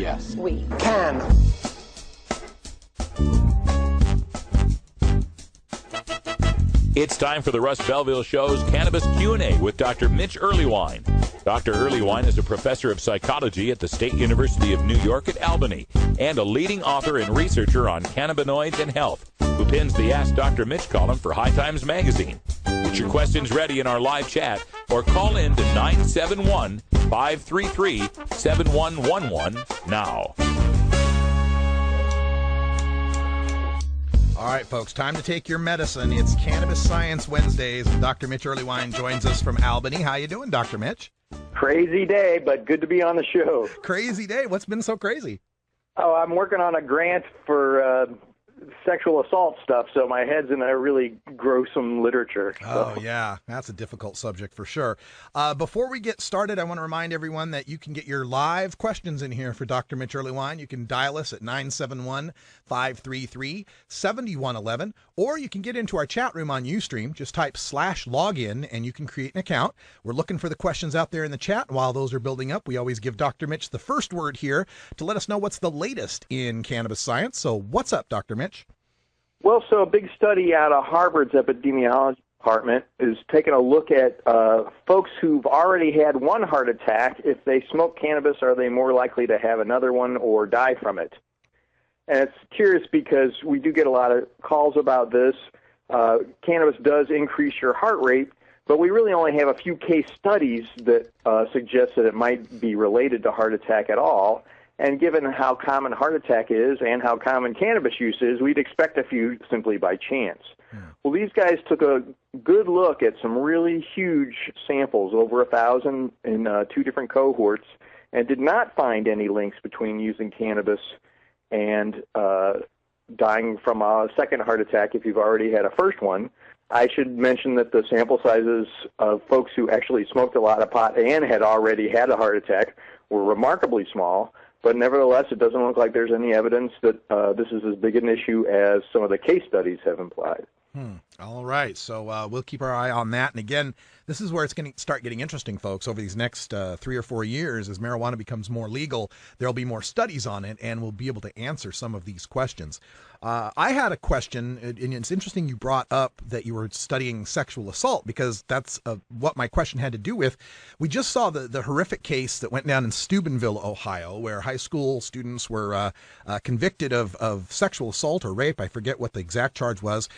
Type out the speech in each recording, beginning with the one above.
Yes. We Can. It's time for the Russ Belville Show's Cannabis Q&A with Dr. Mitch Earlywine. Dr. Earlywine is a professor of psychology at the State University of New York at Albany and a leading author and researcher on cannabinoids and health, who pins the Ask Dr. Mitch column for High Times magazine. Get your questions ready in our live chat or call in to 971-533-7111 now. All right, folks, time to take your medicine. It's Cannabis Science Wednesdays, and Dr. Mitch Earlywine joins us from Albany. How you doing, Dr. Mitch? Crazy day, but good to be on the show. Crazy day? What's been so crazy? Oh, I'm working on a grant for sexual assault stuff, so my head's in a really gruesome literature. Oh, yeah, that's a difficult subject for sure. Before we get started, I want to remind everyone that you can get your live questions in here for Dr. Mitch Earlywine. You can dial us at 971-533-7111, or you can get into our chat room on Ustream. Just type /login, and you can create an account. We're looking for the questions out there in the chat. While those are building up, we always give Dr. Mitch the first word here to let us know what's the latest in cannabis science. So what's up, Dr. Mitch? Well, so a big study out of Harvard's epidemiology department is taking a look at folks who've already had one heart attack. If they smoke cannabis, are they more likely to have another one or die from it? And it's curious because we do get a lot of calls about this. Cannabis does increase your heart rate, but we really only have a few case studies that suggest that it might be related to heart attack at all. And given how common heart attack is and how common cannabis use is, we'd expect a few simply by chance. Well, these guys took a good look at some really huge samples, over 1,000 in 2 different cohorts, and did not find any links between using cannabis and dying from a second heart attack if you've already had a first one. I should mention that the sample sizes of folks who actually smoked a lot of pot and had already had a heart attack were remarkably small. But nevertheless, it doesn't look like there's any evidence that this is as big an issue as some of the case studies have implied. All right, so we'll keep our eye on that. And again, this is where it's going to start getting interesting, folks. Over these next 3 or 4 years, as marijuana becomes more legal, there'll be more studies on it, and we'll be able to answer some of these questions. I had a question, and it's interesting you brought up that you were studying sexual assault, because that's what my question had to do with. We just saw the horrific case that went down in Steubenville, Ohio, where high school students were convicted of sexual assault or rape. I forget what the exact charge was,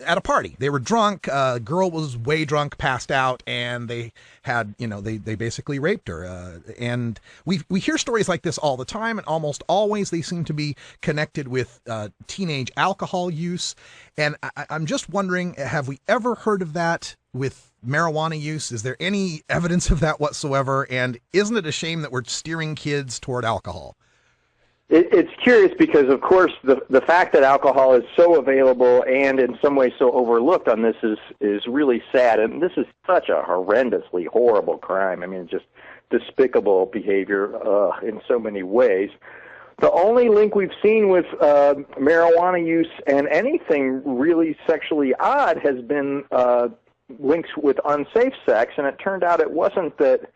at a party. They were drunk. Girl was way drunk, passed out, and they had, they basically raped her. And we hear stories like this all the time, and almost always they seem to be connected with teenage alcohol use. And I'm just wondering, have we ever heard of that with marijuana use? Is there any evidence of that whatsoever? And isn't it a shame that we're steering kids toward alcohol? It's curious because, of course, the fact that alcohol is so available and in some ways so overlooked on this is really sad. And this is such a horrendously horrible crime. I mean, just despicable behavior in so many ways. The only link we've seen with marijuana use and anything really sexually odd has been links with unsafe sex, and it turned out it wasn't that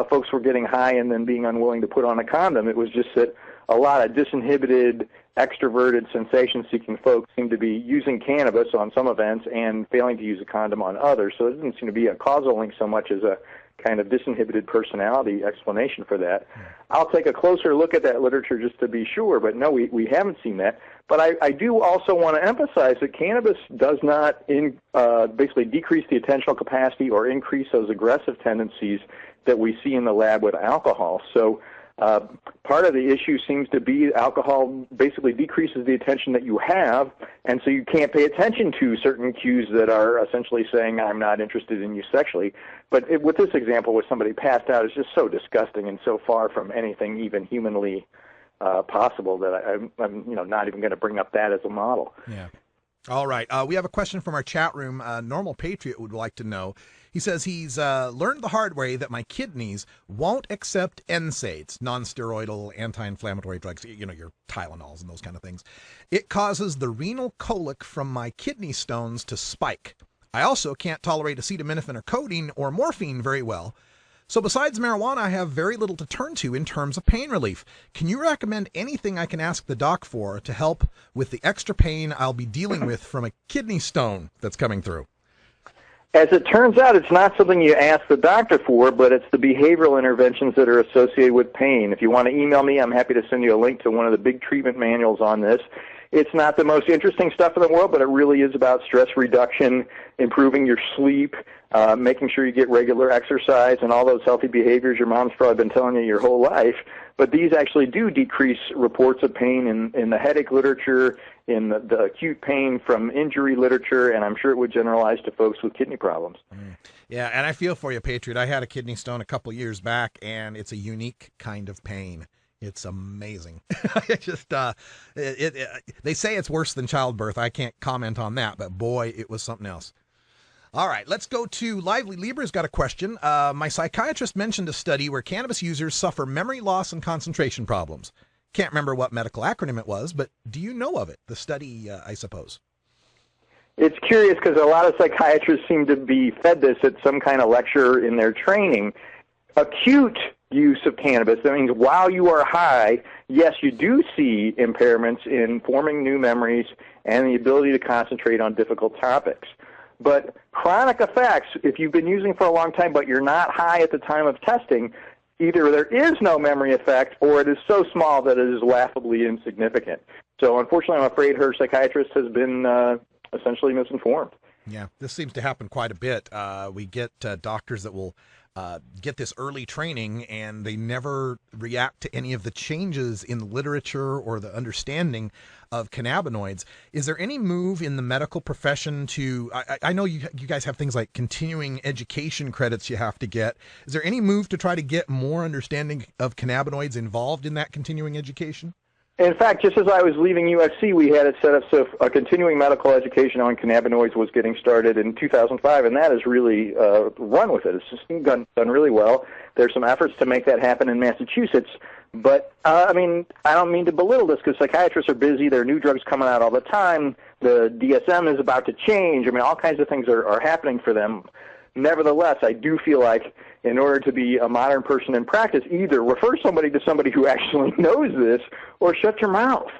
folks were getting high and then being unwilling to put on a condom. It was just that a lot of disinhibited, extroverted, sensation-seeking folks seem to be using cannabis on some events and failing to use a condom on others. So it doesn't seem to be a causal link so much as a kind of disinhibited personality explanation for that. I'll take a closer look at that literature just to be sure, but no, we haven't seen that. But I do also want to emphasize that cannabis does not basically decrease the attentional capacity or increase those aggressive tendencies that we see in the lab with alcohol. So part of the issue seems to be alcohol basically decreases the attention that you have, and so you can't pay attention to certain cues that are essentially saying, I'm not interested in you sexually. But with this example where somebody passed out, it's just so disgusting and so far from anything even humanly possible that I'm not even going to bring up that as a model. Yeah. All right. We have a question from our chat room. Normal Patriot would like to know. He says he's learned the hard way that my kidneys won't accept NSAIDs, non-steroidal anti-inflammatory drugs, your Tylenols and those kind of things. It causes the renal colic from my kidney stones to spike. I also can't tolerate acetaminophen or codeine or morphine very well. So besides marijuana, I have very little to turn to in terms of pain relief. Can you recommend anything I can ask the doc for to help with the extra pain I'll be dealing with from a kidney stone that's coming through? As it turns out, it's not something you ask the doctor for, but it's the behavioral interventions that are associated with pain. If you want to email me, I'm happy to send you a link to one of the big treatment manuals on this. It's not the most interesting stuff in the world, but it really is about stress reduction, improving your sleep, making sure you get regular exercise, and all those healthy behaviors your mom's probably been telling you your whole life. But these actually do decrease reports of pain in the headache literature, in the acute pain from injury literature, and I'm sure it would generalize to folks with kidney problems. Yeah, and I feel for you, Patriot. I had a kidney stone a couple years back, and it's a unique kind of pain. It's amazing. It just they say it's worse than childbirth. I can't comment on that, but boy, it was something else. All right, let's go to Lively. Libra's got a question. My psychiatrist mentioned a study where cannabis users suffer memory loss and concentration problems. Can't remember what medical acronym it was, but do you know of it? The study, I suppose. It's curious because a lot of psychiatrists seem to be fed this at some kind of lecture in their training. Acute use of cannabis, that means while you are high, yes, you do see impairments in forming new memories and the ability to concentrate on difficult topics. But chronic effects, if you've been using for a long time but you're not high at the time of testing, either there is no memory effect or it is so small that it is laughably insignificant. So unfortunately, I'm afraid her psychiatrist has been essentially misinformed. Yeah, this seems to happen quite a bit. We get doctors that will get this early training and they never react to any of the changes in the literature or the understanding of cannabinoids. Is there any move in the medical profession to, I know you guys have things like continuing education credits you have to get. Is there any move to try to get more understanding of cannabinoids involved in that continuing education? In fact, just as I was leaving USC, we had it set up so a continuing medical education on cannabinoids was getting started in 2005, and that has really run with it. It's just done really well. There's some efforts to make that happen in Massachusetts. But, I don't mean to belittle this because psychiatrists are busy. There are new drugs coming out all the time. The DSM is about to change. All kinds of things are happening for them. Nevertheless, I do feel like in order to be a modern person in practice, either refer somebody to somebody who actually knows this or shut your mouth.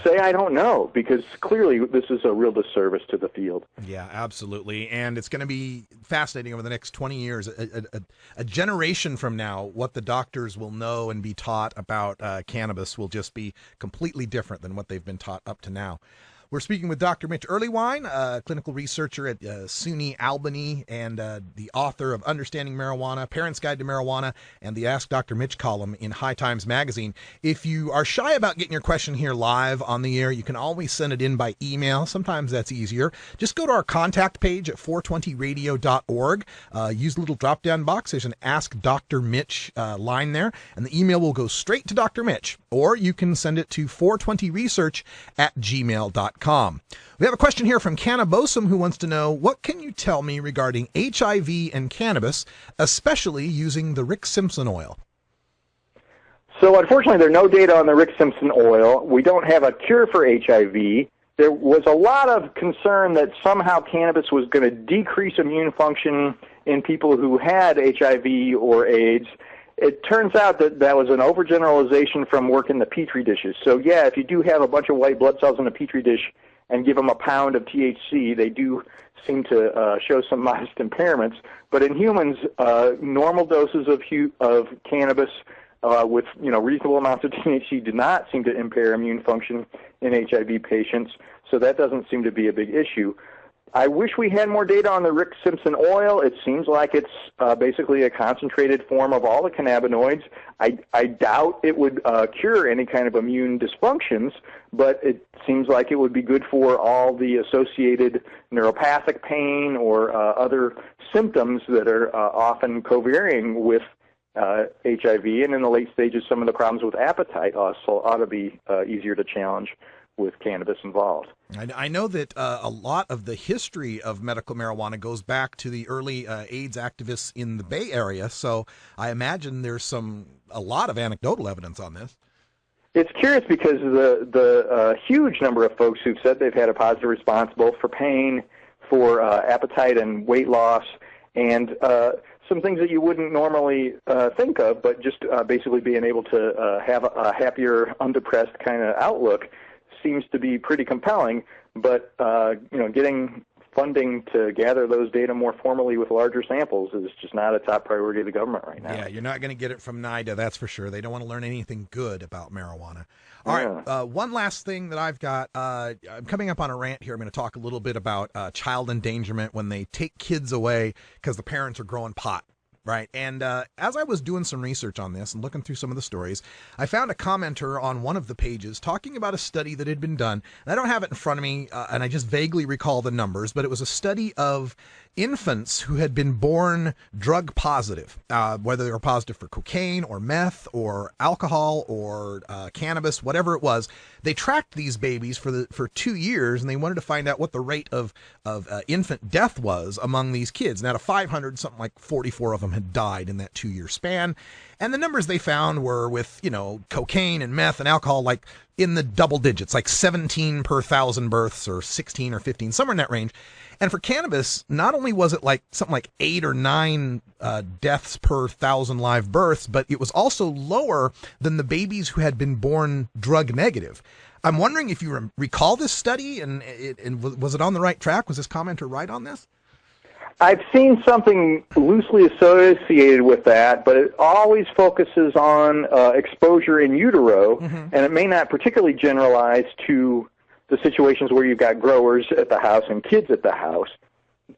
Say, I don't know, because clearly this is a real disservice to the field. Yeah, absolutely. And it's going to be fascinating over the next 20 years, a generation from now, what the doctors will know and be taught about cannabis will just be completely different than what they've been taught up to now. We're speaking with Dr. Mitch Earlywine, a clinical researcher at SUNY Albany and the author of Understanding Marijuana, Parent's Guide to Marijuana, and the Ask Dr. Mitch column in High Times Magazine. If you are shy about getting your question here live on the air, you can always send it in by email. Sometimes that's easier. Just go to our contact page at 420radio.org. Use the little drop-down box. There's an Ask Dr. Mitch line there, and the email will go straight to Dr. Mitch. Or you can send it to 420research@gmail.com. We have a question here from Cannabosum who wants to know, what can you tell me regarding HIV and cannabis, especially using the Rick Simpson oil? So unfortunately, there are no data on the Rick Simpson oil. We don't have a cure for HIV. There was a lot of concern that somehow cannabis was going to decrease immune function in people who had HIV or AIDS. It turns out that that was an overgeneralization from work in the Petri dishes. So, yeah, if you do have a bunch of white blood cells in a Petri dish and give them a pound of THC, they do seem to show some modest impairments. But in humans, normal doses of cannabis with reasonable amounts of THC did not seem to impair immune function in HIV patients. So that doesn't seem to be a big issue. I wish we had more data on the Rick Simpson oil. It seems like it's basically a concentrated form of all the cannabinoids. I doubt it would cure any kind of immune dysfunctions, but it seems like it would be good for all the associated neuropathic pain or other symptoms that are often co-varying with HIV. And in the late stages, some of the problems with appetite also ought to be easier to challenge with cannabis involved. I know that a lot of the history of medical marijuana goes back to the early AIDS activists in the Bay Area, so I imagine there's a lot of anecdotal evidence on this. It's curious because the huge number of folks who've said they've had a positive response both for pain, for appetite and weight loss, and some things that you wouldn't normally think of, but just basically being able to have a happier, undepressed kind of outlook seems to be pretty compelling. But getting funding to gather those data more formally with larger samples is just not a top priority of the government right now. Yeah, you're not going to get it from NIDA, that's for sure. They don't want to learn anything good about marijuana. All right, one last thing that I've got. I'm coming up on a rant here. I'm going to talk a little bit about child endangerment when they take kids away because the parents are growing pot. Right. And as I was doing some research on this and looking through some of the stories, I found a commenter on one of the pages talking about a study that had been done. And I don't have it in front of me, and I just vaguely recall the numbers, but it was a study of infants who had been born drug positive, whether they were positive for cocaine or meth or alcohol or cannabis, whatever it was. They tracked these babies for 2 years, and they wanted to find out what the rate of infant death was among these kids. And out of 500, something like 44 of them had died in that 2-year span. And the numbers they found were with, cocaine and meth and alcohol, like in the double digits, like 17 per 1,000 births or 16 or 15, somewhere in that range. And for cannabis, not only was it like something like 8 or 9 deaths per 1,000 live births, but it was also lower than the babies who had been born drug negative. I'm wondering if you recall this study and was it on the right track? Was this commenter right on this? I've seen something loosely associated with that, but it always focuses on exposure in utero, and it may not particularly generalize to the situations where you've got growers at the house and kids at the house.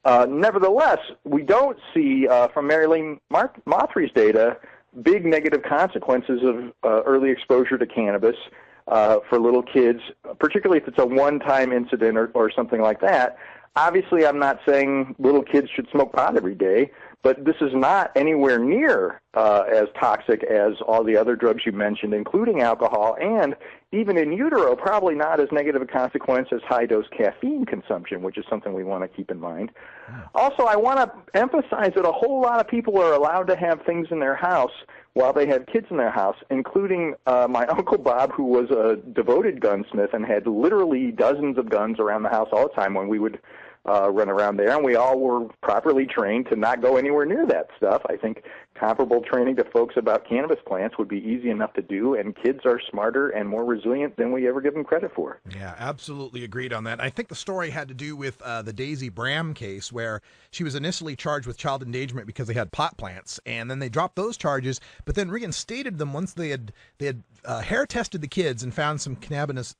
Nevertheless, we don't see, from Marilyn Mothry's data, big negative consequences of early exposure to cannabis for little kids, particularly if it's a one-time incident or something like that. Obviously, I'm not saying little kids should smoke pot every day, but this is not anywhere near as toxic as all the other drugs you mentioned, including alcohol, and even in utero, probably not as negative a consequence as high-dose caffeine consumption, which is something we want to keep in mind. Also, I want to emphasize that a whole lot of people are allowed to have things in their house while they have kids in their house, including my Uncle Bob, who was a devoted gunsmith and had literally dozens of guns around the house all the time when we would run around there, and we all were properly trained to not go anywhere near that stuff. I think comparable training to folks about cannabis plants would be easy enough to do, and kids are smarter and more resilient than we ever give them credit for. Yeah, absolutely agreed on that. I think the story had to do with the Daisy Bram case, where she was initially charged with child endangerment because they had pot plants, and then they dropped those charges, but then reinstated them once they had hair tested the kids and found some cannabis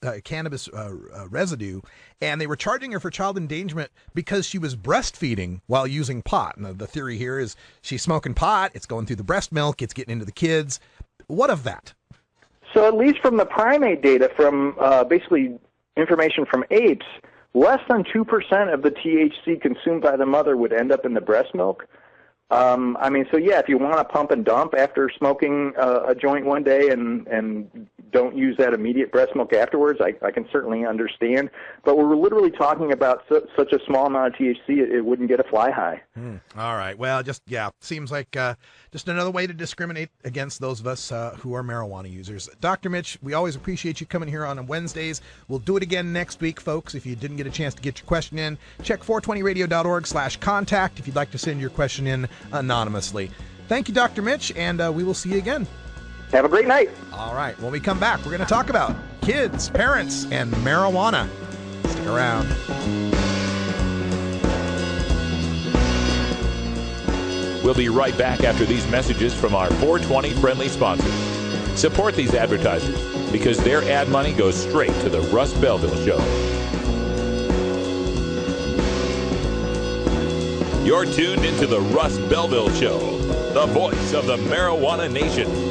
residue, and they were charging her for child endangerment because she was breastfeeding while using pot. And the theory here is she's smoking pot, it's going through the breast milk, it's getting into the kids. What of that? So at least from the primate data, from basically information from apes, less than 2% of the THC consumed by the mother would end up in the breast milk. If you want to pump and dump after smoking a joint one day and don't use that immediate breast milk afterwards, I can certainly understand. But we're literally talking about such a small amount of THC, it wouldn't get a fly high. All right. Well, seems like just another way to discriminate against those of us who are marijuana users. Dr. Mitch, we always appreciate you coming here on Wednesdays. We'll do it again next week, folks. If you didn't get a chance to get your question in, check 420radio.org/contact if you'd like to send your question in anonymously. Thank you, Dr. Mitch, and we will see you again. Have a great night. All right. When we come back, we're going to talk about kids, parents, and marijuana. Stick around. We'll be right back after these messages from our 420 friendly sponsors. Support these advertisers because their ad money goes straight to the Russ Belville Show. You're tuned into the Russ Belville Show, the voice of the marijuana nation.